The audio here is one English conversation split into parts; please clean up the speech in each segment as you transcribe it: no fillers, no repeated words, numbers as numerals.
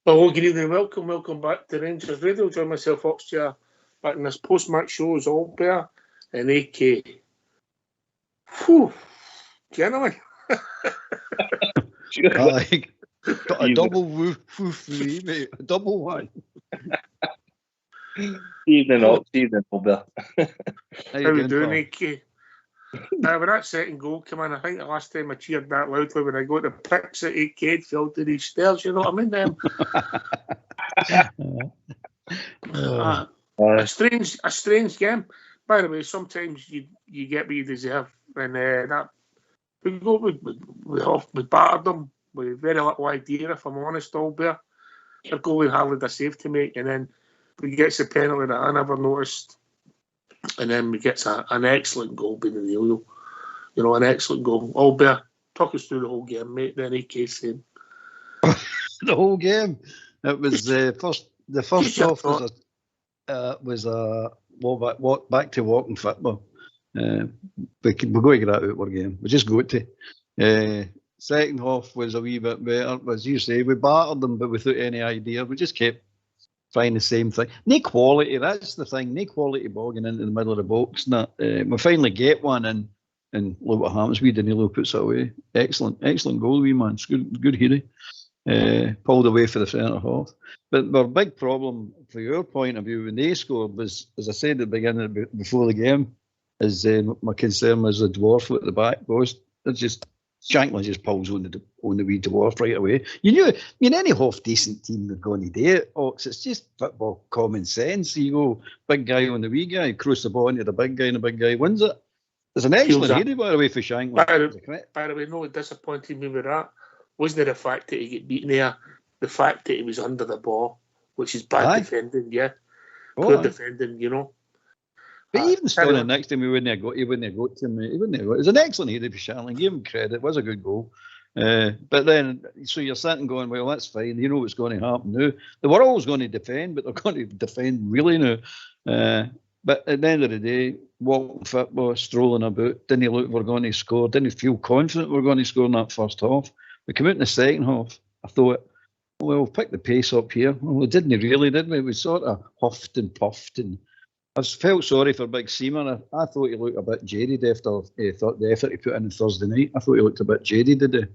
Hello, good evening, welcome back to Rangers Radio. Join myself, Oxchair, back in this post-match show as Albert and AK. Whew, gentlemen. Got a double woof for me, mate. A double one. Evening, Albert. How you doing, AK? When that second goal came in, I think the last time I cheered that loudly when I got the pricks at AK fell to these stairs, you know what I mean? A strange game. By the way, sometimes you get what you deserve, and that we battered them with very little idea, if I'm honest, Albert. Their goalie hardly had a save to make, and then we get a penalty that I never noticed, and then we get an excellent goal by the Neil. You know, an excellent goal. Albert, talk us through the whole game, mate. Then AK said the whole game. It was the first half was walk back to walking football. We're going to get that out of our game. We just got to. Second half was a wee bit better. As you say, we battered them, but without any idea. We just kept trying the same thing. No quality, that's the thing. No quality ball getting into the middle of the box. We finally get one, and look what happens. We Danilo puts it away. Excellent goal, wee man. It's good hero. Pulled away for the centre half. But our big problem, from your point of view, when they scored was, as I said at the beginning, before the game, is my concern was the dwarf at the back post. It's just Shankland just pulls on the wee dwarf right away. You knew, any half decent team are going to do it. It's just football common sense. You go big guy on the wee guy, cross the ball into the big guy, and the big guy wins it. There's an excellent header, by the way, for Shankland. By the way, no, it disappointed me with that. Wasn't it the fact that he get beaten there? The fact that he was under the ball, which is bad defending, yeah. Poor defending, you know. But even standing next to him, he wouldn't have got to him. He wouldn't have got. It was an excellent header for Shankland. Give him credit. It was a good goal. But then, so you're sitting going, well, that's fine. You know what's going to happen now. They were always going to defend, but they're going to defend really now. But at the end of the day, walking football, strolling about, didn't look we're going to score, didn't feel confident we're going to score in that first half. We came out in the second half. I thought, well, we'll pick the pace up here. Well, we didn't really, did we? We sort of huffed and puffed, and I felt sorry for Big Seaman. I thought he looked a bit jaded after the effort he put in Thursday night. I thought he looked a bit jaded today.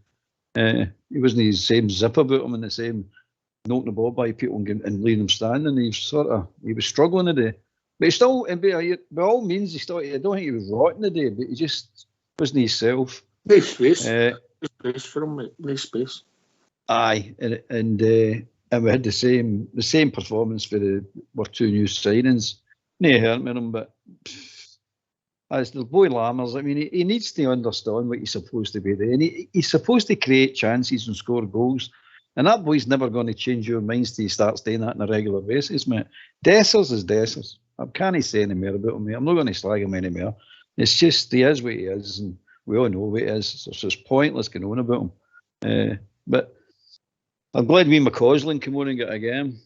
He wasn't the same zip about him and the same knocking the ball by people and leaving him standing. He was struggling today. But he still, by all means, I don't think he was rotten today, but he just wasn't himself. Nice space. Space for him, mate. Nice space. Aye, and we had the same performance for our two new signings. No hurt with him, but as the boy Lammers, I mean, he needs to understand what he's supposed to be doing. He's supposed to create chances and score goals, and that boy's never going to change your minds till he starts doing that on a regular basis, mate. Dessers is Dessers. I can't say any more about him, mate. I'm not going to slag him anymore. It's just he is what he is, and we all know what he is. So it's pointless going on about him. But I'm glad we McCausland come on and get a game.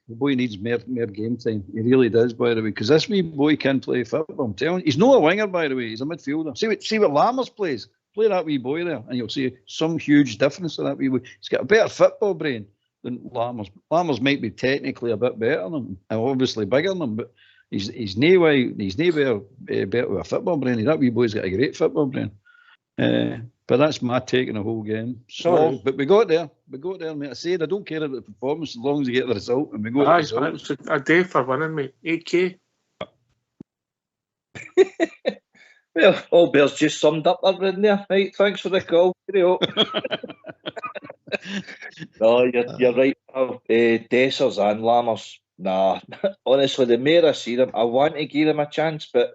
The boy needs more game time. He really does, by the way, because this wee boy can play football. I'm telling you, he's not a winger, by the way. He's a midfielder. See what Lammers plays. Play that wee boy there, and you'll see some huge difference in that wee boy. He's got a better football brain than Lammers. Lammers might be technically a bit better than him, and obviously bigger than him, but he's no better with a football brain. That wee boy's got a great football brain. But that's my take on the whole game. So, but we got there. Mate. I said I don't care about the performance as long as you get the result, and we got the result. It was a day for winning, mate. 8K. Well, Albert's just summed up everything there. Right, thanks for the call. No, you're right. Dessers and Lammers. Nah, honestly, the more I see them, I want to give them a chance, but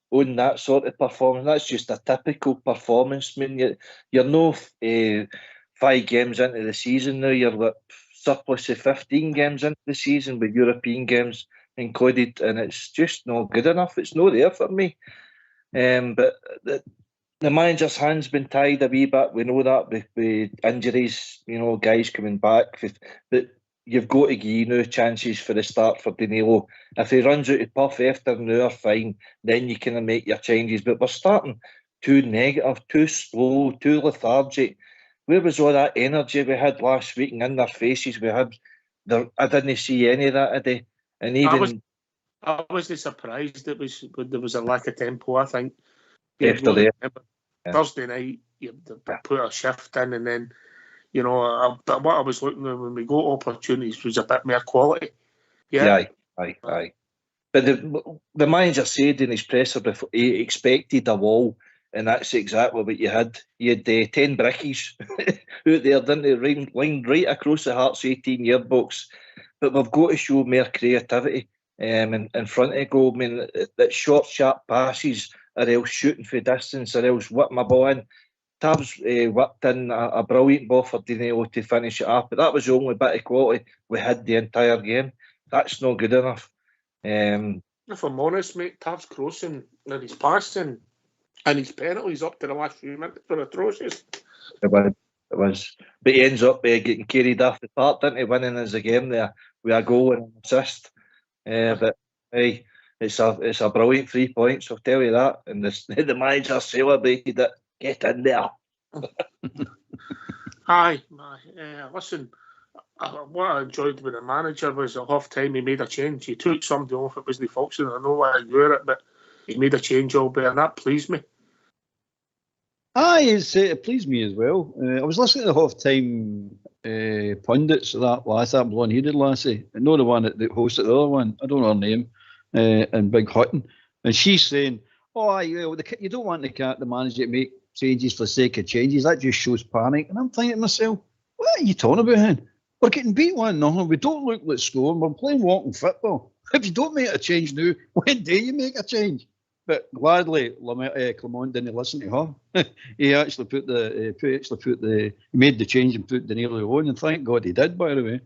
on that sort of performance, that's just a typical performance. I mean, you're no 5 games into the season now. You're like surplus of 15 games into the season with European games included, and it's just not good enough. It's not there for me. But the manager's hands been tied a wee bit. We know that with injuries, guys coming back. But you've got to give now chances for the start for Danilo. If he runs out of puff after an hour, fine, then you can make your changes. But we're starting too negative, too slow, too lethargic. Where was all that energy we had last week, and in their faces we had? I didn't see any of that today. And even I wasn't surprised there was a lack of tempo. I think after Thursday night, you put a shift in, and then what I was looking at when we got opportunities was a bit more quality. Yeah. Aye. But the manager said in his presser before he expected a wall, and that's exactly what you had. You had 10 brickies out there, didn't they? Lined right across the Hearts 18-year box. But we've got to show more creativity in front of goal. I mean, that short, sharp passes, or else shooting for distance, or else whipping a ball in. Tav's whipped in a brilliant ball for Dinello to finish it up, but that was the only bit of quality we had the entire game. That's not good enough. If I'm honest, mate, Tav's crossing and his passing and his penalties up to the last few minutes were atrocious. It was. But he ends up getting carried off the park, didn't he, winning us a game there with a goal and an assist. But hey, it's a brilliant 3 points, I'll tell you that. And the manager celebrated it. Get in there. Aye. Listen, what I enjoyed with the manager was at half time he made a change. He took somebody off. It was the Foxton. I know why I heard it, but he made a change all better, and that pleased me. Aye, it pleased me as well. I was listening to the half-time pundits of that blonde headed lassie, and not the one that hosted the other one. I don't know her name, and Big Hutton, and she's saying, "Oh, you don't want the manager to make changes for the sake of changes. That just shows panic." And I'm thinking to myself, "What are you talking about, hen? We're getting beat 1-0. We don't look like scoring. We're playing walking football. If you don't make a change now, when do you make a change?" But gladly, Clement didn't listen to her. He actually he made the change and put Danilo on, and thank God he did, by the way,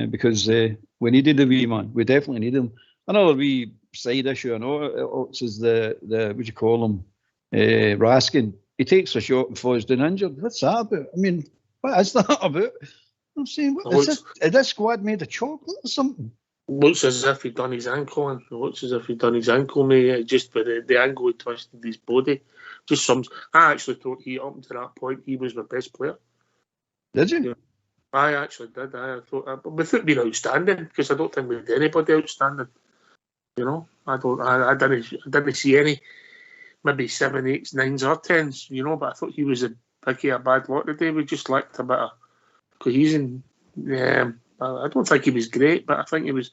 because we needed a wee man. We definitely need him. Another wee side issue I know is the what do you call him, Raskin. He takes a shot and falls down injured. What's that about? I mean, what is that about? I'm saying, is this squad made of chocolate or something? Looks as if he'd done his ankle, and looks as if he'd done his ankle, mate. Just with the angle he twisted his body. I actually thought up to that point he was my best player. Did you? Yeah, I actually did. I thought without being outstanding, because I don't think we had anybody outstanding. I didn't see any, maybe 7, 8s, 9s or 10s. But I thought he was a picky a bad lot today. We just lacked a bit of cohesion. I don't think he was great, but I think he was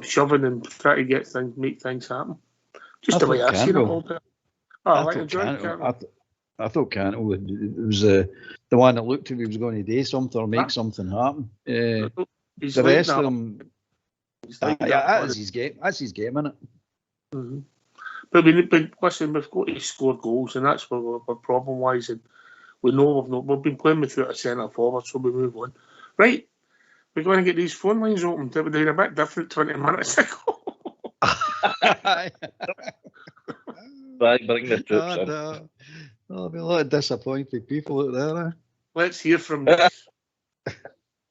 shoving and trying to make things happen. Just the way I seen it all. I thought Cantwell was the one that looked if he was going to do something or make something happen. The rest of them, that's his game. That's his game, isn't it? Mm-hmm. But listen, we've got to score goals, and that's what we're problem-wise. And we know we've been playing without a centre forward, so we move on. Right. We're going to get these phone lines open. They were doing a bit different 20 minutes ago. Bring the troops in. There'll be a lot of disappointed people out there. Eh? Let's hear from this.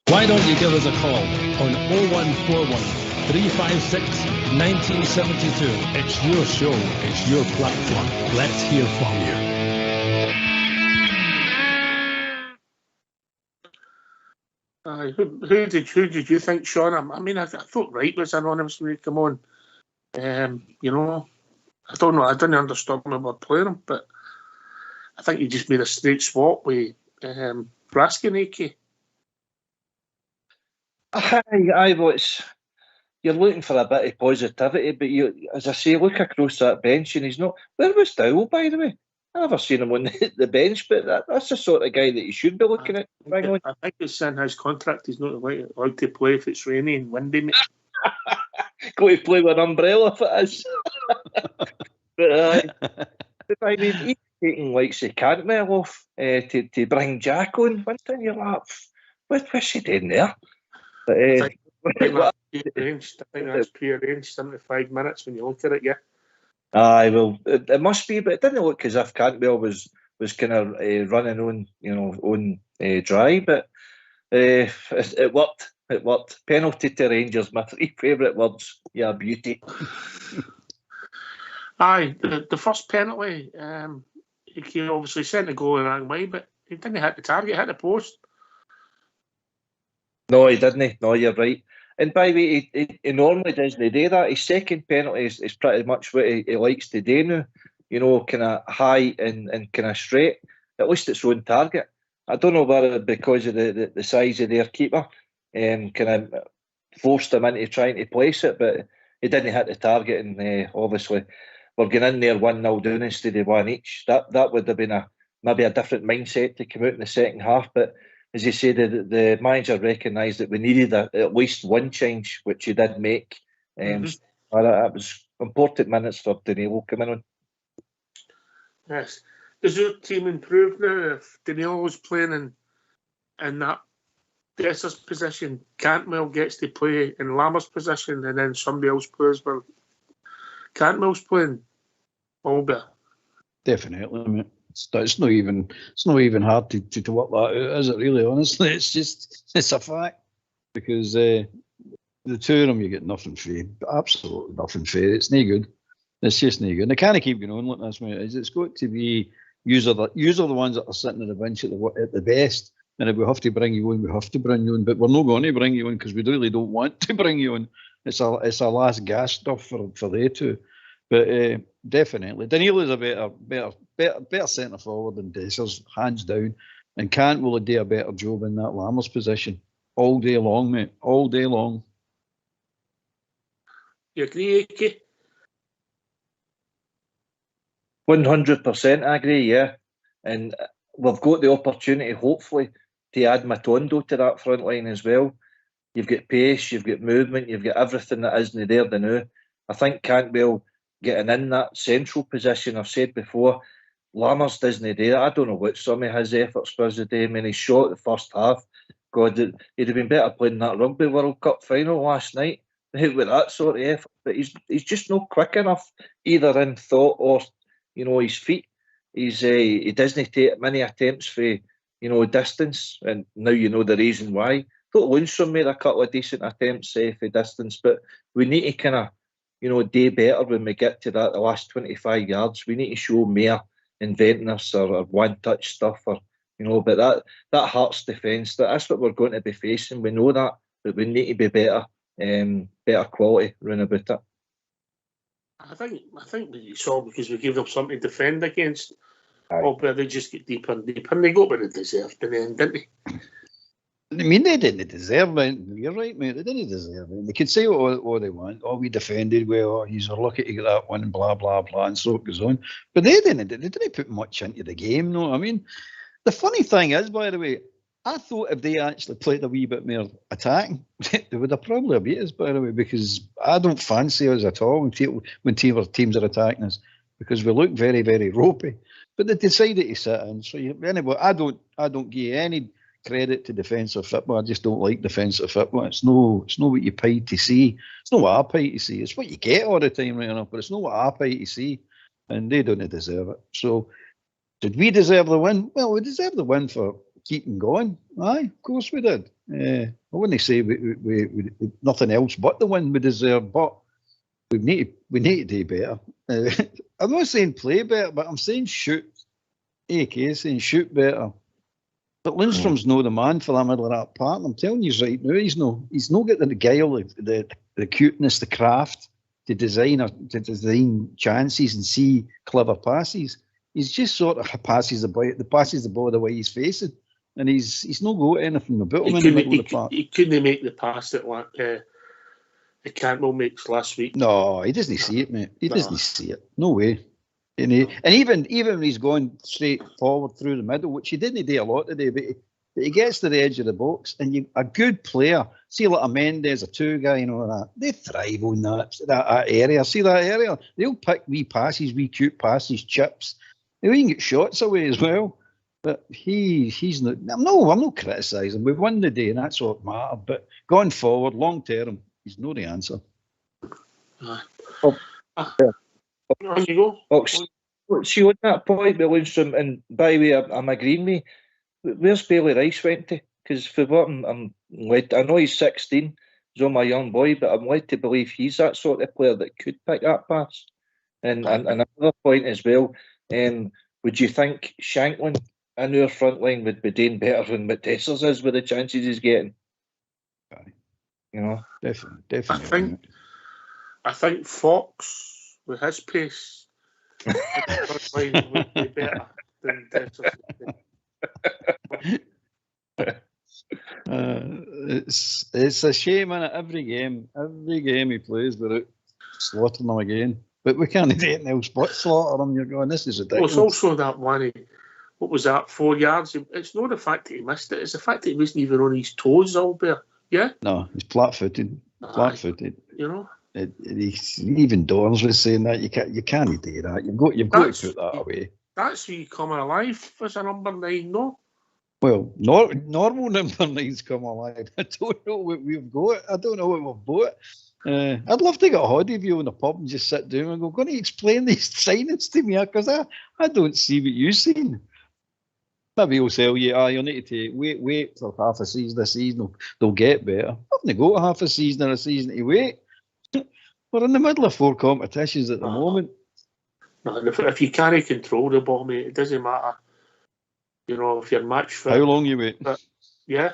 Why don't you give us a call on 0141 356 1972. It's your show. It's your platform. Let's hear from you. Who did you think, Sean? I mean, I thought Wright was anonymous when he come on. I don't know. I didn't understand when we were playing him, but I think he just made a straight swap with Raskin. You're looking for a bit of positivity, but you, as I say, look across that bench and he's not. Where was Dowell, by the way? I've never seen him on the bench, but that's the sort of guy that you should be looking at. I think it's in his contract. He's not allowed to play if it's rainy and windy, mate. Go to play with an umbrella if it is. But I mean, he's taking like say Cantwell off to bring Jack on. One thing you're like, what's he doing there? But, I think that's pre-arranged 75 minutes when you look at it, yeah. Aye, well, it must be, but it didn't look as if Cantwell was kind of running on dry, but it worked. It worked. Penalty to Rangers, my 3 favourite words. Yeah, beauty. Aye, the first penalty, he obviously sent the goal the wrong way, but He didn't hit the target, hit the post. No, he didn't. No, you're right. And by the way, he normally doesn't do that. His second penalty is pretty much what he likes to do now. You know, kind of high and kind of straight. At least it's on target. I don't know whether because of the size of their keeper, kind of forced him into trying to place it, but he didn't hit the target. And obviously, we're getting in there 1-0 down instead of 1 each. That would have been maybe a different mindset to come out in the second half, but. As you say, the manager recognised that we needed at least one change, which he did make. So that was important minutes for Danilo coming on. Yes. Does your team improve now if Danilo's playing in that Dessers position? Cantwell gets to play in Lammer's position, and then somebody else plays where Cantwell's playing? All better. Definitely, I mean. It's not even hard to work that out, is it? Really, honestly, it's a fact because the two of them you get nothing for, absolutely nothing for. It's no good. It's just no good. And they can't keep going on like this, mate. It's got to be user the ones that are sitting on the bench at the best. And if we have to bring you on, we have to bring you on. But we're not going to bring you on because we really don't want to bring you on. It's a last gasp stuff for they two. But definitely, Danilo's a better centre forward than Dessers, hands down, and Cantwell do a better job in that Lammers position all day long, mate. All day long. You agree, Ike? 100%, I agree. Yeah, and we've got the opportunity, hopefully, to add Matondo to that front line as well. You've got pace, you've got movement, you've got everything that isn't there now. I think Cantwell getting in that central position, I've said before, Lammers doesn't do that. I don't know what some of his efforts was today. I mean, he shot the first half. God, he'd have been better playing that Rugby World Cup final last night with that sort of effort. But he's just not quick enough, either in thought or, his feet. He doesn't take many attempts for, distance. And now you know the reason why. Thought Lundstrom made a couple of decent attempts for distance, but we need to kind of, do better when we get to the last 25 yards. We need to show more inventiveness or one-touch stuff, or but that hurts defence. That's what we're going to be facing. We know that, but we need to be better quality round about it. I think we saw because we gave them something to defend against. But they just get deeper and deeper, and they got what they deserved in the end, didn't they? I mean, they didn't deserve it. You're right, mate. They didn't deserve it. They could say what they want. Oh, we defended well. He's lucky to get that one, blah, blah, blah, and so it goes on. But they didn't put much into the game, no. I mean, the funny thing is, by the way, I thought if they actually played a wee bit more attacking, they would have probably beat us, by the way, because I don't fancy us at all when teams are attacking us, because we look very, very ropey. But they decided to sit in. So anyway, I don't give any credit to defensive football. I just don't like defensive football. It's no what you pay to see. It's not what I pay to see. It's what you get all the time, right enough. But it's not what I pay to see, and they don't deserve it. So, did we deserve the win? Well, we deserve the win for keeping going. Aye, of course we did. I wouldn't say we nothing else but the win we deserve, but we need to do better. I'm not saying play better, but I'm saying shoot. AK saying shoot better. But Lundstrom's no the man for that middle of that part. I'm telling you right now, he's no got the guile, the cuteness, the craft to design chances and see clever passes. He's just sort of passes the ball the way he's facing, and he's no got anything about him in the middle of the park. He couldn't make the pass that the Cantwell makes last week. No, he doesn't see it, mate. He doesn't see it. No way. And even when he's going straight forward through the middle, which he didn't do a lot today, but he gets to the edge of the box, and a good player, see like a Mendes, a two guy, that, they thrive on that area. See that area? They'll pick wee passes, wee cute passes, chips. They even get shots away as well. But he's not. I'm not criticising. We've won the day, and that's what matters. But going forward, long term, he's not the answer. On you go. See, on that point with Lundstrom, and by the way, I'm agreeing with you. Where's Bailey Rice went to? Because for what I'm led, I know he's 16, he's on my young boy, but I'm led to believe he's that sort of player that could pick that pass. And another point as well, would you think Shanklin in our front line would be doing better than what Dessers is with the chances he's getting. You know, definitely. I think Fox with his pace in the front line would be better than Dessers. It's a shame, innit? Every game he plays without slaughtering them again. But we can't do anything else but slaughter them. You're going, this is ridiculous. Well, it's also that one. What was that? 4 yards. It's not the fact that he missed it. It's the fact that he wasn't even on his toes, Albert. Yeah. No, he's flat-footed. You know. Even Dorns was saying that you can't do that. You've got to put that away. That's you coming alive as a number 9, no? Well, normal number 9s come alive. I don't know what we've got. I don't know what we've bought. I'd love to get a Hoddy view in the pub and just sit down and go, going to explain these signings to me, because I don't see what you've seen. Maybe he'll tell you, you'll need to wait for half a season, they'll get better. I haven't got half a season or a season to wait. We're in the middle of 4 competitions at the moment. No, if you can't control the ball, mate, it doesn't matter. You know, if you're match fit. How long you wait? But, yeah.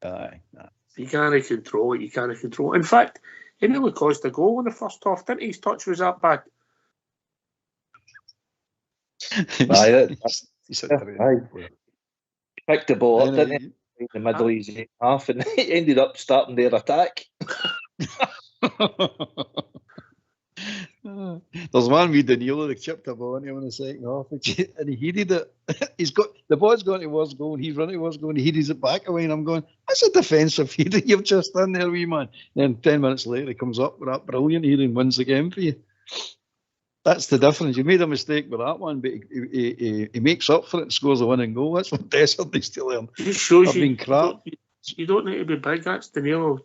Aye. You can't control it. You can't control it. In fact, he nearly caused a goal in the first half, didn't he? His touch was that bad. Aye. Picked the ball up, didn't he? In the middle of his half, and he ended up starting their attack. There's one with Danilo that chipped a ball in the second half, and he headed it. He's got the ball's going towards goal, and he's running towards goal, and he heads it back away. And I'm going, that's a defensive header you've just done there, wee man. And then 10 minutes later, he comes up with that brilliant header and wins the game for you. That's the difference. You made a mistake with that one, but he makes up for it and scores a winning goal. That's what Dessers needs to learn. It just shows you don't need to be big. That's Danilo.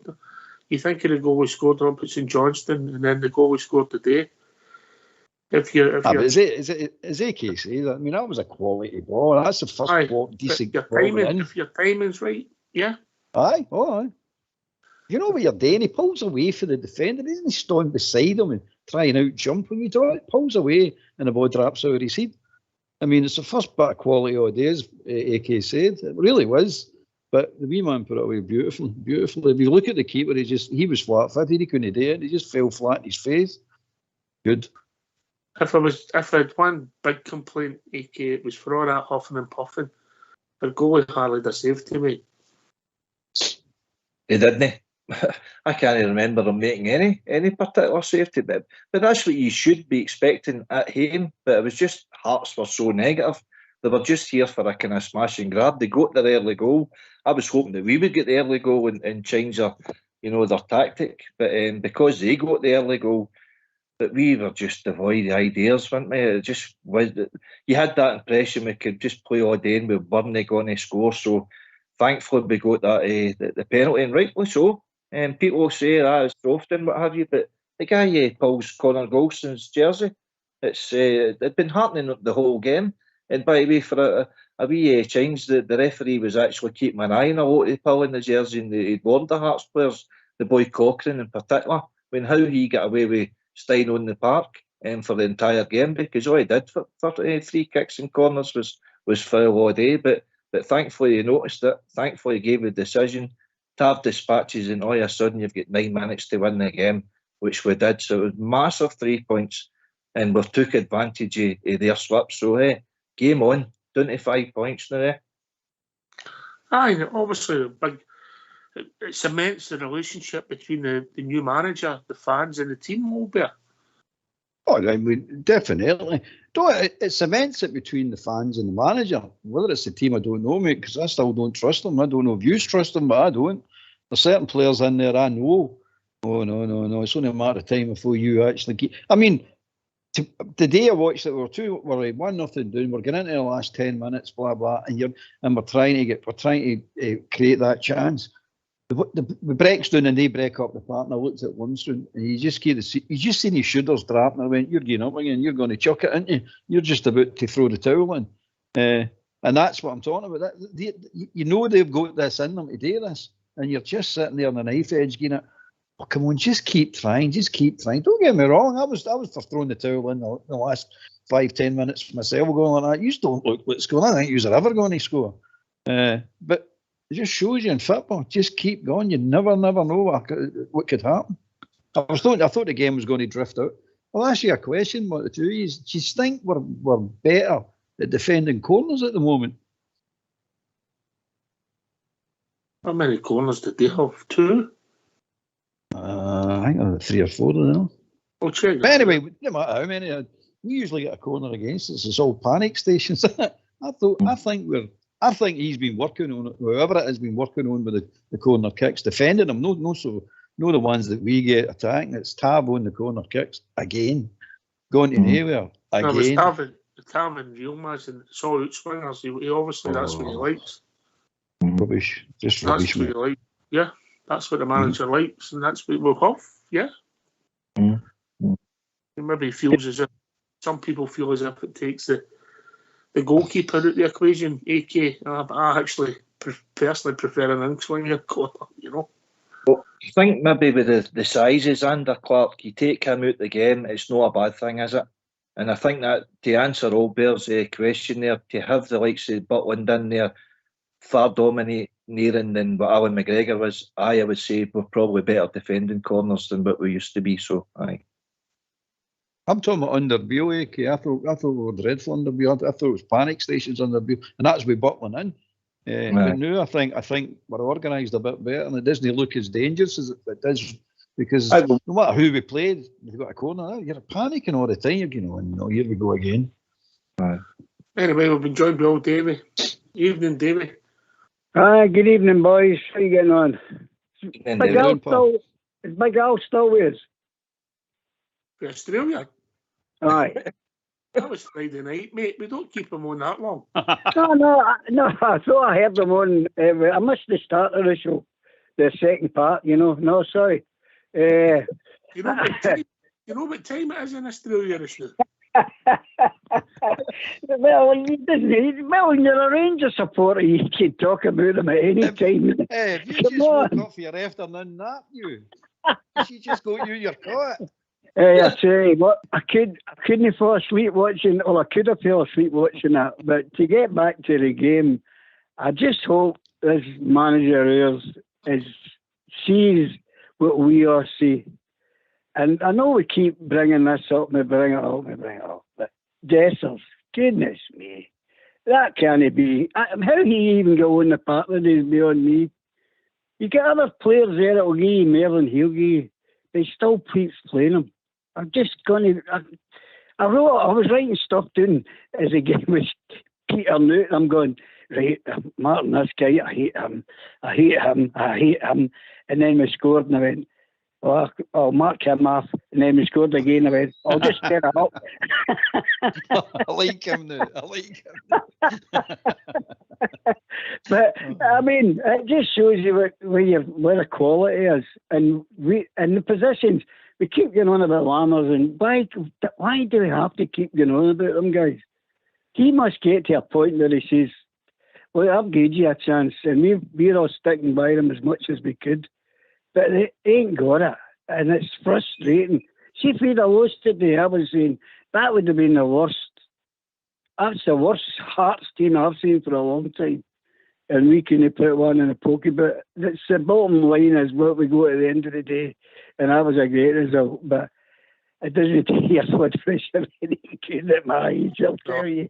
You think of the goal we scored up at St Johnstone, and then the goal we scored today. Is it Casey? I mean, that was a quality ball. That's the first decent ball. If your timing's right, yeah. Aye. You know what you're doing? He pulls away for the defender. He doesn't stand beside him and try and out jump him. He pulls away and the ball drops out of his head. I mean, it's the first bit of quality all day, as AK said. It really was. But the wee man put it away beautifully. If you look at the keeper, he was flat-footed. He couldn't do it. He just fell flat in his face. Good. If I had one big complaint, AK, it was for all that huffing and puffing. The goalie hardly did a save to me. He didn't. I can't remember him making any particular save to him. But that's what you should be expecting at him. But it was just Hearts were so negative. They were just here for a kind of smash and grab. They got their early goal. I was hoping that we would get the early goal and change their tactic. But because they got the early goal, that we were just devoid of ideas, weren't we? It just was. You had that impression we could just play all day and we weren't going to score. So thankfully we got that the penalty, and rightly so. And people say it's soft and what have you, but the guy pulls Connor Golson's jersey. It's been happening the whole game. And by the way, for a wee change, the referee was actually keeping an eye on a lot of pulling the jersey, and he'd warned the Hearts players, the boy Cochrane in particular, when how he got away with staying on the park for the entire game, because all he did for free kicks and corners was foul all day. But thankfully he noticed it. Thankfully he gave the decision to have dispatches, and all of a sudden you've got 9 minutes to win the game, which we did. So it was massive 3 points, and we took advantage of their slip. So hey, game on, 25 points now. Aye, obviously it cements the relationship between the new manager, the fans, and the team, Albert. Oh, I mean, definitely. It cements it between the fans and the manager. Whether it's the team, I don't know, mate, because I still don't trust them. I don't know if you trust them, but I don't. There's certain players in there I know. Oh, no. It's only a matter of time before you actually get... I mean, the day I watched it, we're 1-0 down. We're getting into the last 10 minutes, blah blah, and we're trying to create that chance. The breaks down and they break up the park. And I looked at Lundstrom and you just seen his shoulders drop, and I went, "You're getting up again. You're going to chuck it, aren't you? You're just about to throw the towel in." And that's what I'm talking about. They've got this in them to do this, and you're just sitting there on the knife edge, getting it. oh, come on, just keep trying, just keep trying. Don't get me wrong, I was for throwing the towel in the last 5-10 minutes for myself going like that. You don't look what's going on. I think you're ever going to score. But it just shows you in football, just keep going. You never know what could happen. I thought the game was going to drift out. I'll ask you a question, what the two is. Do you think we're better at defending corners at the moment? How many corners did they have? 2? I think there were 3 or 4 of them. I'll check. But anyway, no matter how many, we usually get a corner against us. It's all panic stations. I think he's been working on it. Whoever it has been working on with the corner kicks, defending them. No, the ones that we get attacking. It's Tav on the corner kicks again, going to nowhere again. No, it's Tav in real match and it's all outswingers. He obviously that's what he likes. Rubbish, just rubbish. That's what he likes. Yeah, that's what the manager likes, and that's what we'll have. Yeah. He maybe feels as if some people feel as if it takes the goalkeeper out of the equation. AK, I actually personally prefer an in-swinger corner. Well, I think maybe with the sizes under Clark, you take him out the game, it's not a bad thing, is it? And I think that to answer Albert's question there, to have the likes of Butland in there, far domineering than what Alan McGregor was, I would say we're probably better defending corners than what we used to be. So, aye. I'm talking about under Beale, AK. I thought we were dreadful under Beale. I thought it was panic stations under Beale, and that's with Butland in. But now I think we're organised a bit better, and it doesn't look as dangerous as it does, because no matter who we played, we've got a corner. You're panicking all the time, and here we go again. Anyway, we've been joined by old Davy. Evening, Davy. Good evening, boys. How you getting on? Is Big Al still with us? For Australia? Aye. That was Friday night, mate. We don't keep him on that long. No. I thought I heard them on. I missed the start of the show, the second part. No, sorry. You know what time it is in Australia this year? Well, you're a Rangers supporter, you can talk about them at any time. Hey, if you just woke up for your afternoon nap, you should just go use your cot. I tell you what, I couldn't fall asleep watching, or I could have fell asleep watching that. But to get back to the game, I just hope this manager sees what we all see. And I know we keep bringing this up, we bring it up. But Dessers, goodness me, that can't be. How he even go on the partner is beyond me. You get other players there that will give you more than he'll give you. They still keeps playing him. I'm just going to. I was writing stuff down as the game was petering out. I'm going, right, Martin, this guy, I hate him. And then we scored, and I went, I'll mark him off. And then we scored again. I went, I'll just tear it up. I like him now. But I mean, it just shows you where the quality is, and the positions. We keep going on about Lammers, and why do we have to keep going on about them, guys? He must get to a point where he says, well, I've given you a chance, and we're all sticking by them as much as we could, but they ain't got it, and it's frustrating. See, if we'd have lost today, I was saying, that would have been the worst. That's the worst Hearts team I've seen for a long time. And we couldn't put one in a pokey, but it's the bottom line is what we go at the end of the day. And that was a great result, but it doesn't take your blood pressure any good at my age, I'll tell you.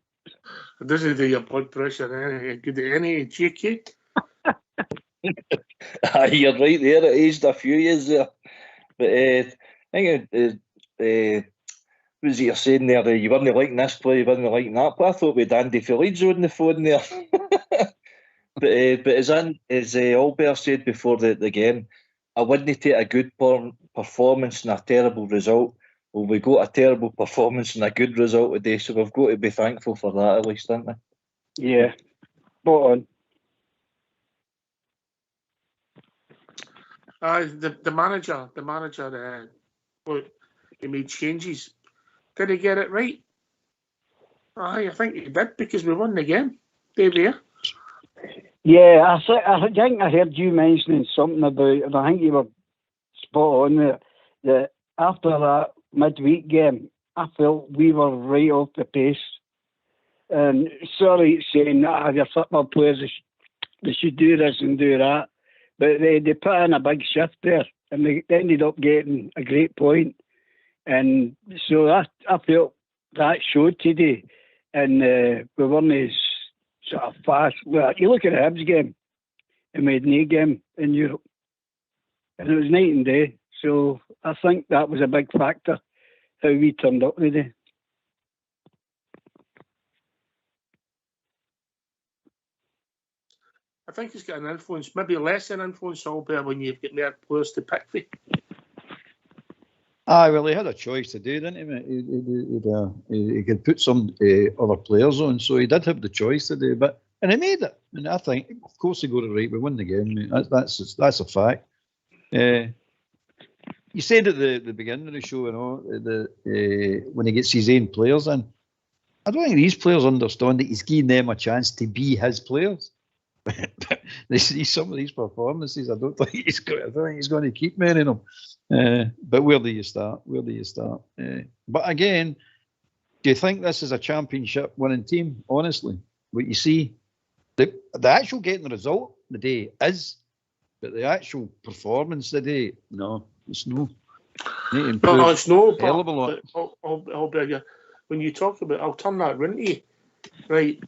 It doesn't do your blood pressure any good at any JK. You're right there, it aged a few years there. But I think what was it you're saying there? You weren't liking this play, you weren't liking that play. I thought we had Andy Feliz on the phone there. But as Albert said before the game, I wouldn't take a good performance and a terrible result. Well, we got a terrible performance and a good result today, so we've got to be thankful for that at least, haven't we? Yeah, spot on. The manager, he made changes. Did he get it right? I think he did, because we won the game. Dave here. Yeah, I think I heard you mentioning something about, I think you were spot on there. That after that midweek game, I felt we were right off the pace. And sorry saying that your football players, they should do this and do that. But they put in a big shift there and they ended up getting a great point. And so I felt that showed today. And we weren't as sort of fast. Well, you look at the Hibs game and we had no game in Europe. And it was night and day. So I think that was a big factor, how we turned up today. I think it's got an influence, maybe less an influence, Albert, when you've got more players to pick for. Aye, well, he had a choice to do, didn't he? He could put some other players on, so he did have the choice to do, and he made it. And I think, of course, he got it right. We won the game. That's a fact. You said at the beginning of the show, you know, when he gets his own players in, I don't think these players understand that he's giving them a chance to be his players. They see some of these performances. I don't think he's going to keep many of them. But where do you start? But again, do you think this is a championship winning team? Honestly, what you see, the actual getting the result today is, but the actual performance today, no, it's no. No, it's no. But when you talk about, I'll turn that around to you, right?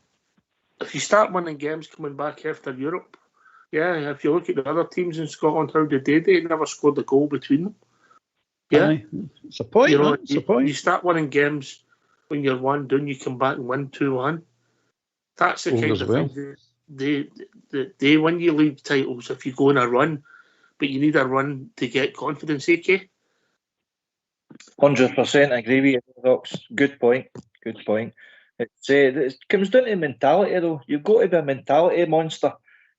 If you start winning games coming back after Europe, yeah, if you look at the other teams in Scotland, how did they never scored a goal between them. Yeah, aye. It's a point. You know, it's a point. You start winning games when you're 1-down, you come back and win 2-1. That's the kind of thing they win you league titles if you go on a run, but you need a run to get confidence, AK? 100% agree with you, Docs. Good point. It comes down to mentality, though. You've got to be a mentality monster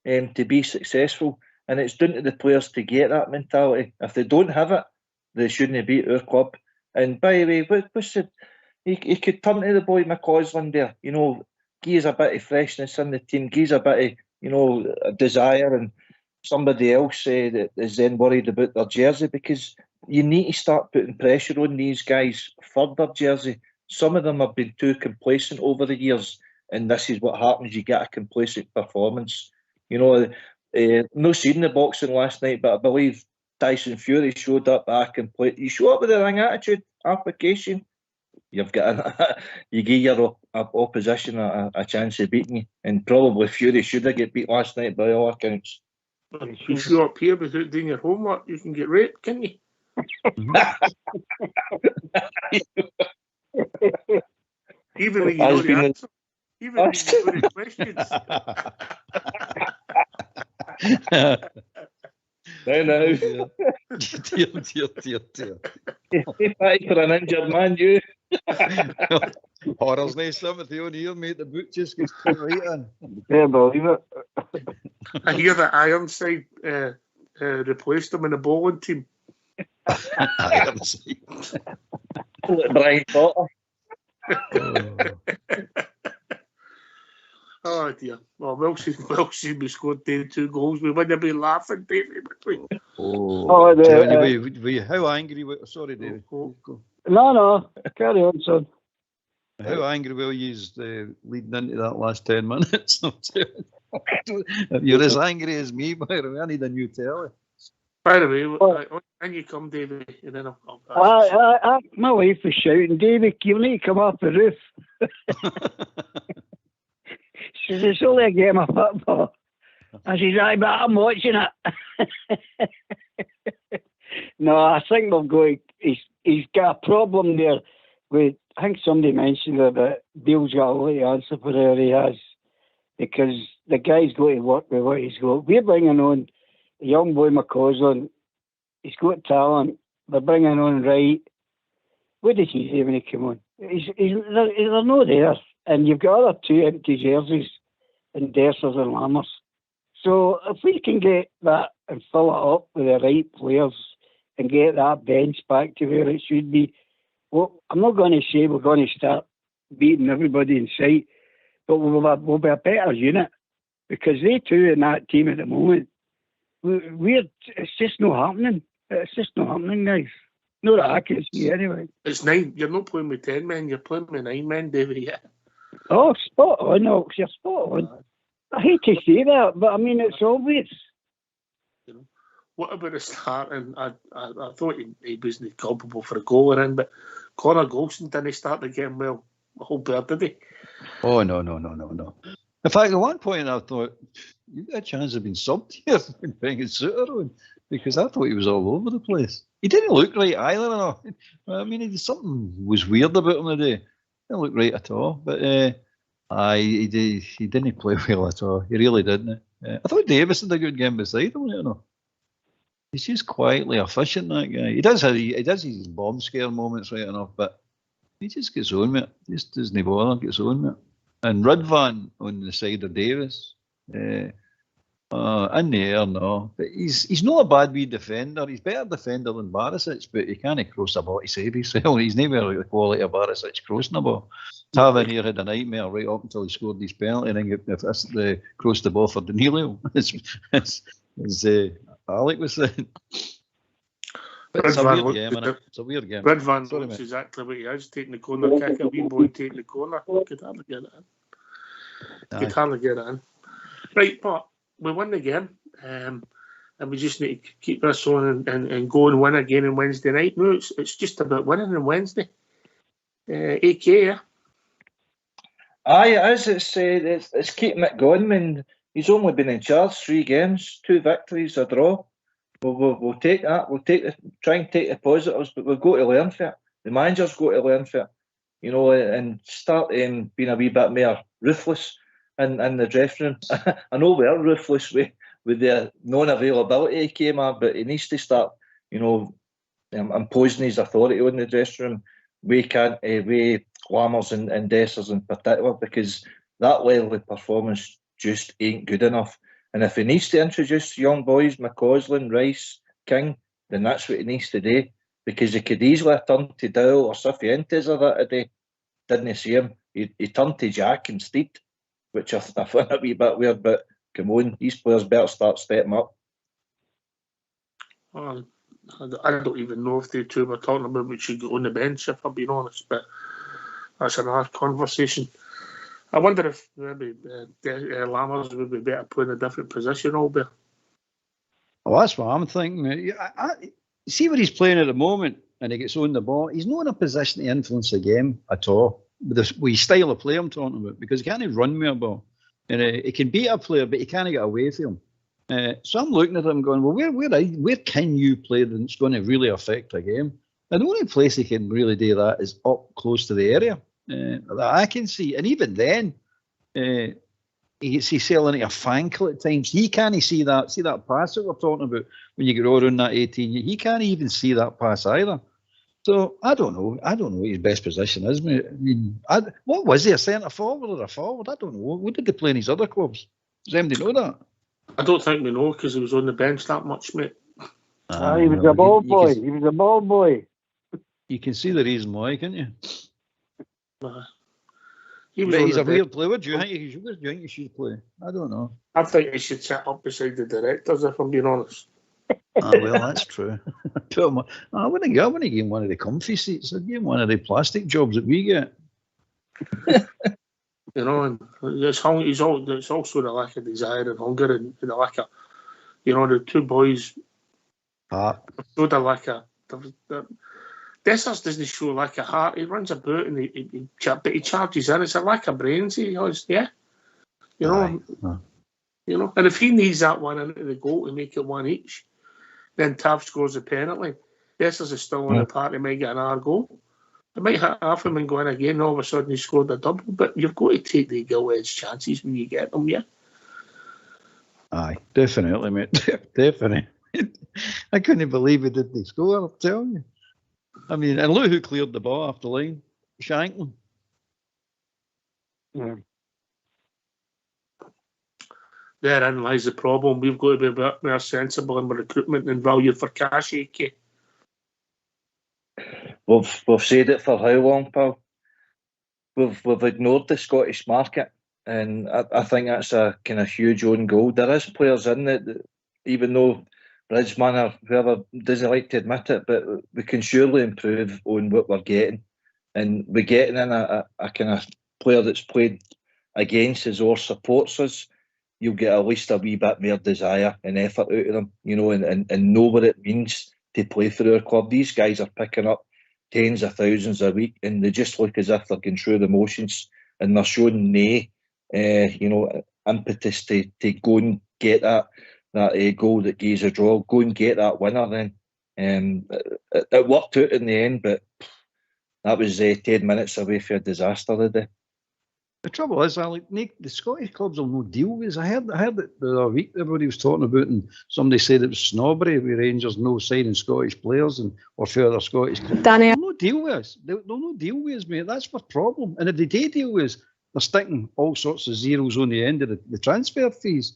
to be successful, and it's down to the players to get that mentality. If they don't have it, they shouldn't beat our club. And by the way, he could turn to the boy McCausland there, you know, give us a bit of freshness in the team, give us a bit of, you know, a desire, and somebody else that is then worried about their jersey, because you need to start putting pressure on these guys for their jersey. Some of them have been too complacent over the years, and this is what happens. You get a complacent performance. You know, no seen the boxing last night, but I believe Tyson Fury showed up you show up with the ring attitude, application. You give your opposition a chance of beating you, and probably Fury should have get beat last night by all accounts. If you show up here without doing your homework, you can get raped, can't you? Even when you know the answer. Even when you know the questions. No. Dear. You fight for an injured man, you. Horror's nice sympathy on here, mate. The boot just gets put right in. Yeah, believe it. I hear that Ironside replaced him in the bowling team. Ironside. Brian Potter. Oh dear. Well, Wilson we scored 2 goals. We wouldn't have been laughing, David. Were you how angry? Sorry, David. Go. No. Carry on, son. How angry were you leading into that last 10 minutes? If you're as angry as me, by the way, I need a new telly. By the way, when you come, David, and then I'll my wife was shouting, David, you need to come off the roof. She says, it's only a game of football. I says, aye, but I'm watching it. No, I think we've got, he's got a problem there with, I think somebody mentioned it, but Bill's got a lot to answer for where he has, because the guy's got to work with what he's got. We're bringing on a young boy, McCausland. He's got talent. They're bringing on Wright. What did he say when he came on? They're not there. And you've got other 2 empty jerseys in Dessers and Lammers. So if we can get that and fill it up with the right players and get that bench back to where it should be, well, I'm not going to say we're going to start beating everybody in sight, but we'll be a better unit, because they 2 in that team at the moment, it's just not happening. It's just not happening, guys. No, that I can see anyway. It's 9. You're not playing with 10 men. You're playing with 9 men, David. Yeah. Oh, spot on, Ox. You're spot on. I hate to say that, but I mean, it's obvious. You know, what about the start? And I thought he wasn't culpable for a goal or in, but Connor Golson didn't start the game well. The whole bird, did he? Oh, no. In fact, at one point I thought, you got a chance of being subbed here when bringing Suter on, because I thought he was all over the place. He didn't look right either. No. I mean, something was weird about him today. He didn't look right at all. But he didn't play well at all. He really didn't. I thought Davis had a good game beside him. You know, he's just quietly efficient. That guy. He does his bomb scare moments right enough, but he just gets on with it. Just doesn't bother. Gets on with it. And Rudvan on the side of Davis. In the air, no. But he's not a bad wee defender. He's better defender than Barisic, but he can't cross a ball to save himself. He's never like the quality of Barisic crossing the ball. Tavernier had a nightmare right up until he scored his penalty, and then if crossed the ball for Danilo. As Alec was saying. But it's a weird game, isn't it? It's a weird game. Rudvan looks exactly what he is, taking the corner kick, a wee boy taking the corner. Could hardly get it in. Right, but we won the game, and we just need to keep this on and go and win again on Wednesday night. No, it's just about winning on Wednesday. AK, yeah? Aye, it is. It's keeping it going. I mean, he's only been in charge 3 games, 2 victories, a draw. We'll take that. Try and take the positives, but we've got to learn from it. The manager's got to learn from it, you know, and start being a wee bit more ruthless in the dressing room. I know we're ruthless with the non-availability he came at, but he needs to start, you know, imposing his authority on the dressing room. We can't, Lammers and Dessers in particular, because that level of performance just ain't good enough. And if he needs to introduce young boys, McCausland, Rice, King, then that's what he needs to do, because he could easily have turned to Dowell or Cifuentes or that today. Didn't see him. He turned to Jack instead, which I found a wee bit weird, but come on, these players better start stepping up. I don't even know if they two were talking about we should go on the bench, if I'm being honest, but that's another conversation. I wonder if maybe Lammers would be better playing a different position, Albert. Well, that's what I'm thinking. I see where he's playing at the moment, and he gets on the ball. He's not in a position to influence the game at all. With his style of play I'm talking about, because he can't run with a ball. And he can beat a player, but he can't get away from him. So I'm looking at him going, well, where can you play that's going to really affect a game? And the only place he can really do that is up close to the area that I can see. And even then, he's selling it a fankle at times. He can't see that pass that we're talking about when you get over on that 18. He can't even see that pass either. So I don't know what his best position is, mate. I mean, what was he, a centre forward or a forward? I don't know. What did they play in his other clubs? Does anybody know that? I don't think we know, because he was on the bench that much, mate. He was a ball boy. He was a ball boy. You can see the reason why, can't you? He's a weird player. Where do you think he should play? I don't know. I think he should sit up beside the directors, if I'm being honest. Well, that's true. I wouldn't give him one of the comfy seats. I'd give him one of the plastic jobs that we get. You know, and it's also the lack of desire and hunger, and the lack of, you know, the two boys showed a lack of. Dessers doesn't show lack of heart. He runs about and he charges in. It's a lack of brains he has, yeah. You know, you know, and if he needs that one into the goal to make it one each, then Tav scores the penalty. Dessers is still on the party, might get another goal. It might hit half him and go in again, all of a sudden he scored a double, but you've got to take the gilt-edged chances when you get them, yeah? Aye, definitely, mate. Definitely. I couldn't believe he didn't score, I'm telling you. I mean, and look who cleared the ball off the line. Shanklin. Yeah. Therein lies the problem. We've got to be a bit more sensible in recruitment and value for cash, AK. We've said it for how long, pal? We've ignored the Scottish market, and I think that's a kind of huge own goal. There is players in it, even though Bridgeman or whoever doesn't like to admit it, but we can surely improve on what we're getting. And we're getting in a kind of player that's played against us or supports us. You'll get at least a wee bit more desire and effort out of them, you know, and know what it means to play for our club. These guys are picking up tens of thousands a week, and they just look as if they're going through the motions, and they're showing impetus to go and get that goal that gives a draw, go and get that winner then. It worked out in the end, but that was 10 minutes away from a disaster today. The trouble is, Nick, the Scottish clubs will no deal with us. I heard that the other week everybody was talking about, and somebody said it was snobbery with Rangers no signing Scottish players or further Scottish clubs. Danny, they'll no deal with us. They'll no deal with us, mate. That's my problem. And if they do deal with us, they're sticking all sorts of zeros on the end of the transfer fees.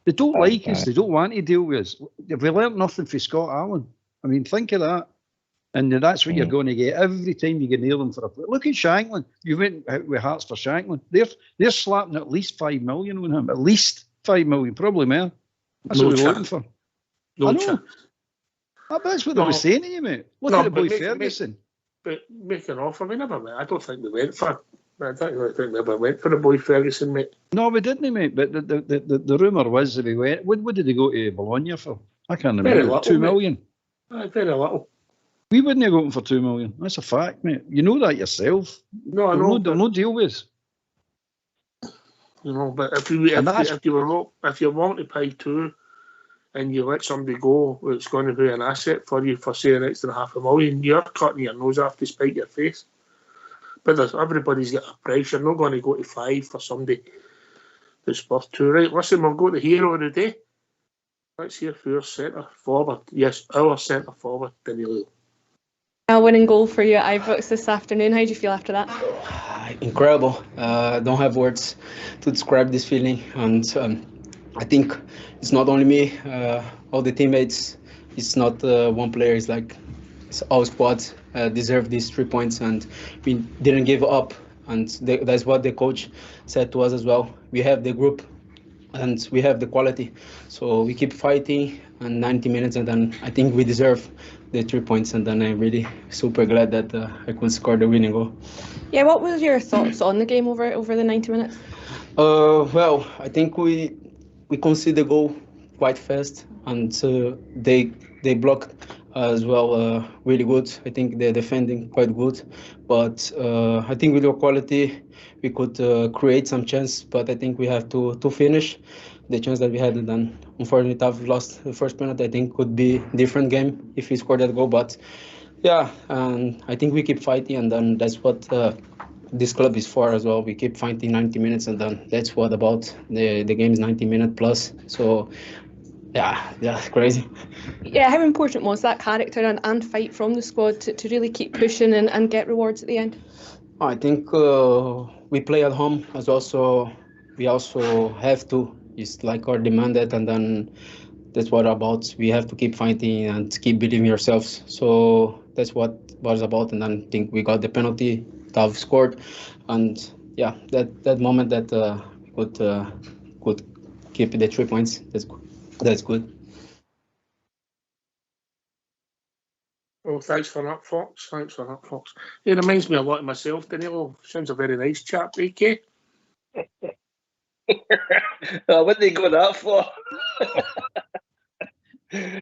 They don't like us. They don't want to deal with us. If we learnt nothing from Scott Allen, I mean, think of that. And that's what you're going to get every time you get near them for a play. Look at Shanklin. You went out with Hearts for Shanklin. They're slapping at least 5 million on him. At least 5 million, probably more. That's what we're looking for. No chance. That's what I was saying to you, mate. Look at the boy Ferguson. But make an offer. We never went. I don't think we went for. I don't think we ever went for the boy Ferguson, mate. No, we didn't, mate. But the rumour was that we went. What did they go to Bologna for? I can't remember. Very little, 2 million. Very little. We wouldn't have gone for 2 million. That's a fact, mate. You know that yourself. No, I know. They'll no deal with us. You know, but if you want to pay 2 and you let somebody go, it's going to be an asset for you for say an extra $500,000, you're cutting your nose off to spite your face. But everybody's got a price. You're not going to go to 5 for somebody that's worth 2. Right, listen, we'll go to hero of the day. Let's hear for your centre forward. Yes, our centre forward, Danilo. A winning goal for you at Ibrox this afternoon. How do you feel after that? Incredible. Don't have words to describe this feeling. And I think it's not only me, all the teammates. It's not one player. It's all squad deserve these 3 points, and we didn't give up. And that's what the coach said to us as well. We have the group and we have the quality. So we keep fighting and 90 minutes, and then I think we deserve the 3 points, and then I'm really super glad that I could score the winning goal. Yeah, what were your thoughts on the game over the 90 minutes? Well, I think we conceded the goal quite fast, and they blocked as well really good. I think they're defending quite good, but I think with our quality we could create some chance, but I think we have to finish the chance that we had, and then unfortunately I've lost the first penalty. I think could be different game if we scored that goal, but yeah, and I think we keep fighting, and then that's what this club is for as well. We keep fighting 90 minutes, and then that's what about the game is 90 minutes plus. So yeah, crazy. Yeah, how important was that character and fight from the squad to really keep pushing and get rewards at the end? I think we play at home as well, so we also have to. It's like our demanded, and then that's what about. We have to keep fighting and keep believing ourselves. So that's what was about, and then I think we got the penalty, Tav scored, and yeah, that moment that we could keep the 3 points. That's good. Oh, thanks for that, Fox. It reminds me a lot of myself, Danilo. Sounds a very nice chap, AK. What did they go that for?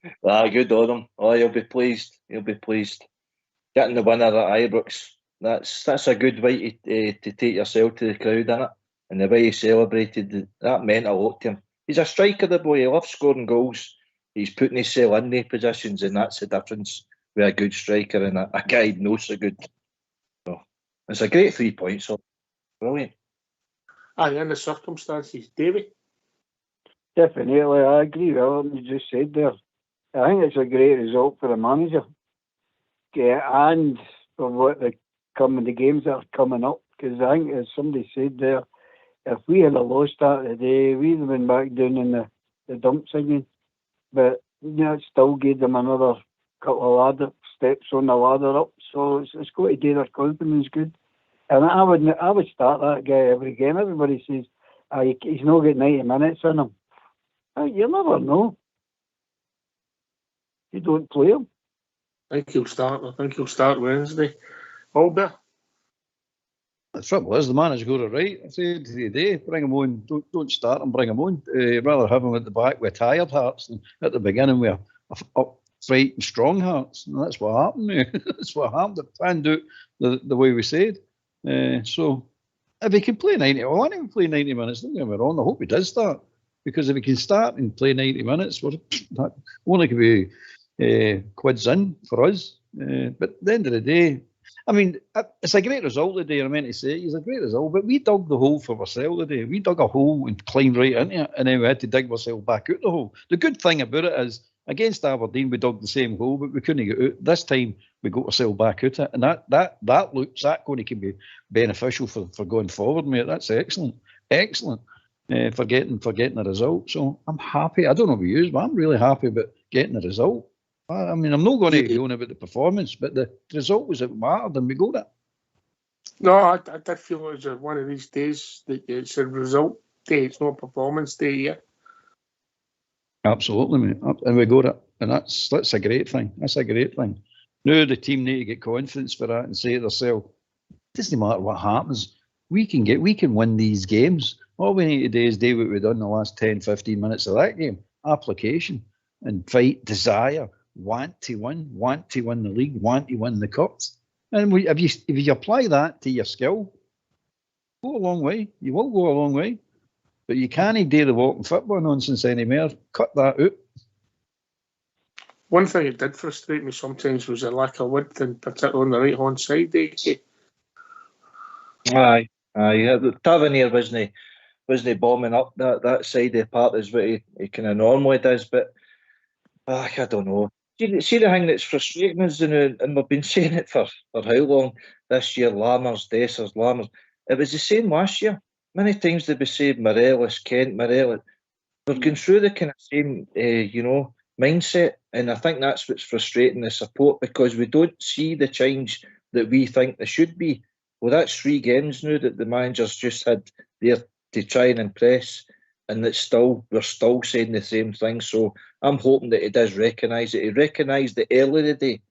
Good on him. Oh, he'll be pleased. Getting the winner at Ibrox. That's a good way to take yourself to the crowd, innit? And the way he celebrated, that meant a lot to him. He's a striker, the boy. He loves scoring goals. He's putting himself in the positions, and that's the difference with a good striker and a guy who knows so good. So it's a great 3 points. So brilliant. In the circumstances, Davey. Definitely, I agree with what you just said there. I think it's a great result for the manager, and for what the games that are coming up. Because I think, as somebody said there, if we had lost that today, we'd have been back down in the dumps again. But it still gave them another couple of steps on the ladder up. So it's got to do their confidence good. And I would start that guy every game. Everybody says he's not got 90 minutes in him. You never know. You don't play him. I think he'll start Wednesday. Albert? The trouble is, the manager's got it right. I said today, bring him on. Don't start him, bring him on. Rather have him at the back with tired hearts than at the beginning with upright and strong hearts. And that's what happened. That's what happened. It panned out the way we said. So if he can play 90, I want him to play 90 minutes. Don't get me wrong. I hope he does start. Because if he can start and play 90 minutes, that only could be quids in for us. But at the end of the day, I mean, it's a great result today. I meant to say it's a great result, but we dug the hole for ourselves today. We dug a hole and climbed right into it, and then we had to dig ourselves back out the hole. The good thing about it is, against Aberdeen, we dug the same hole, but we couldn't get out. This time, we got ourselves back out it, and that looks going to be beneficial for going forward, mate. That's excellent, excellent. For getting the result. So I'm happy. I don't know about you, but I'm really happy about getting the result. I mean, I'm not going to go on about the performance, but the result was what mattered, and we got it. No, I did feel it was one of these days that it's a result day. It's not a performance day yet. Absolutely, mate. And we got it, and that's a great thing. That's a great thing. Now the team need to get confidence for that and say to themselves, it doesn't matter what happens. We can win these games. All we need to do is do what we've done in the last 10, 15 minutes of that game. Application and fight, desire, want to win the league, want to win the cups. And if you apply that to your skill, go a long way. You will go a long way. But you can't do the walking football nonsense anymore. Cut that out. One thing that did frustrate me sometimes was the lack of width, and particularly on the right-hand side. Aye. The Tavernier wasn't bombing up that side of the park as what he kind of normally does, but I don't know. See the thing that's frustrating us, and we've been saying it for how long this year, Lammers, Dessers, Lammers. It was the same last year. Many times they'd be saying Morelos, Kent, Morelos. We're going through the kind of same, mindset, and I think that's what's frustrating the support, because we don't see the change that we think there should be. Well, that's 3 games now that the managers just had there to try and impress, and we're still saying the same thing. So I'm hoping that he does recognise it. He recognised it early today,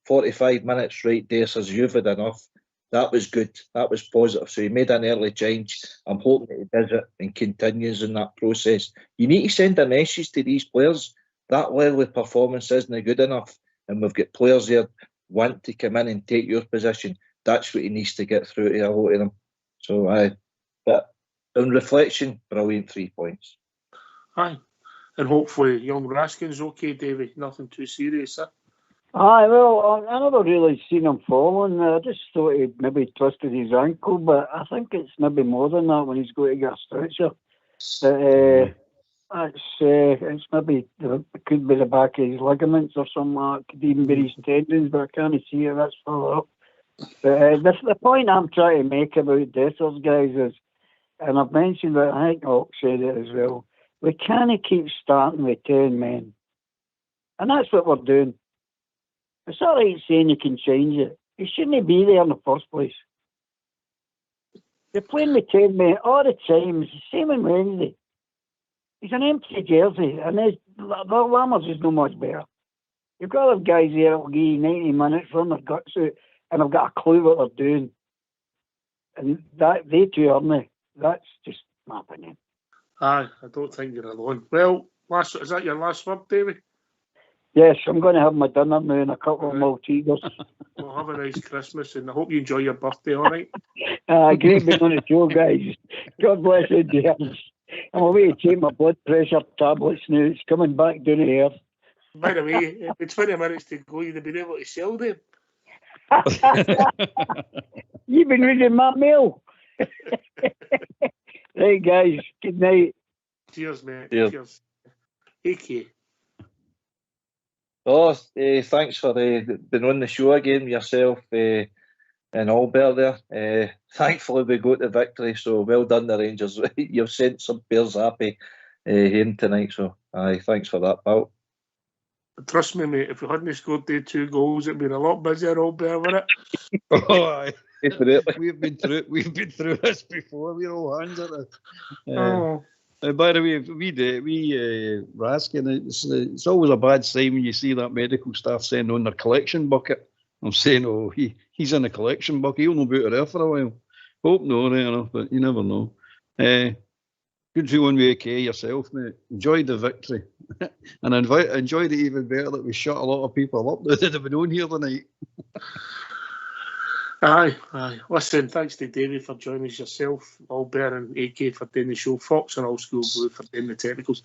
45 minutes right there, says you've had enough. That was good. That was positive. So he made an early change. I'm hoping that he does it and continues in that process. You need to send a message to these players. That level of performance isn't good enough, and we've got players there want to come in and take your position. That's what he needs to get through to a lot of them. So, but on reflection, brilliant 3 points. Aye. And hopefully young Raskin's okay, Davey. Nothing too serious, sir. Aye, well, I never really seen him falling. I just thought he maybe twisted his ankle, but I think it's maybe more than that when he's going to get a stretcher. But it's maybe, it could be the back of his ligaments or something like that. It could even be his tendons, but I can't see it. That's further up. But the point I'm trying to make about Dessers, guys, is, and I've mentioned that, I think Oak said it as well, we can't keep starting with 10 men. And that's what we're doing. It's all right saying you can change it. You shouldn't be there in the first place. You're playing with 10 men all the time. It's the same on Wednesday. He's an empty jersey, and the Lammers is no much better. You've got to have guys there that will give you 90 minutes, run their guts out, and have got a clue what they're doing. And that they two aren't they? That's just my opinion. Aye, I don't think you're alone. Well, is that your last word, Davey? Yes, I'm going to have my dinner now and a couple of Maltesers. Well, have a nice Christmas, and I hope you enjoy your birthday, all right? Great being on the show, guys. God bless you, dear. I'm away to take my blood pressure tablets now. It's coming back down here. By the way, it's 20 minutes to go. You'd have been able to sell them. You've been reading my mail. Right, guys. Good night. Cheers, mate. Cheers. AK. Oh, thanks for being on the show again, yourself and Albert there. Thankfully, we got the victory, so well done, the Rangers. You've sent some players happy home tonight, so thanks for that, pal. Trust me, mate, if we hadn't scored the 2 goals, it'd been a lot busier, Albert, wouldn't it? Oh, aye. We've been through this before. We're all hands at it. By the way, Raskin, it's always a bad sign when you see that medical staff saying on their collection bucket. I'm saying, oh, he's in a collection bucket. He'll not be out there for a while. Hope no, right enough, but you never know. Good feeling with AK yourself, mate. Enjoyed the victory, and enjoyed it even better that we shut a lot of people up that have been on here tonight. Aye. Listen, thanks to David for joining us yourself, Albert and AK for doing the show, Fox and All School Blue for doing the technicals.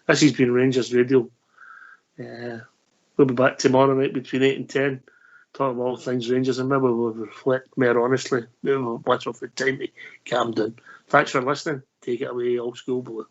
This has been Rangers Radio. We'll be back tomorrow night between 8 and 10, talking about all things Rangers, and maybe we'll reflect more honestly. We'll let off the time to calm down. Thanks for listening. Take it away, All School Blue.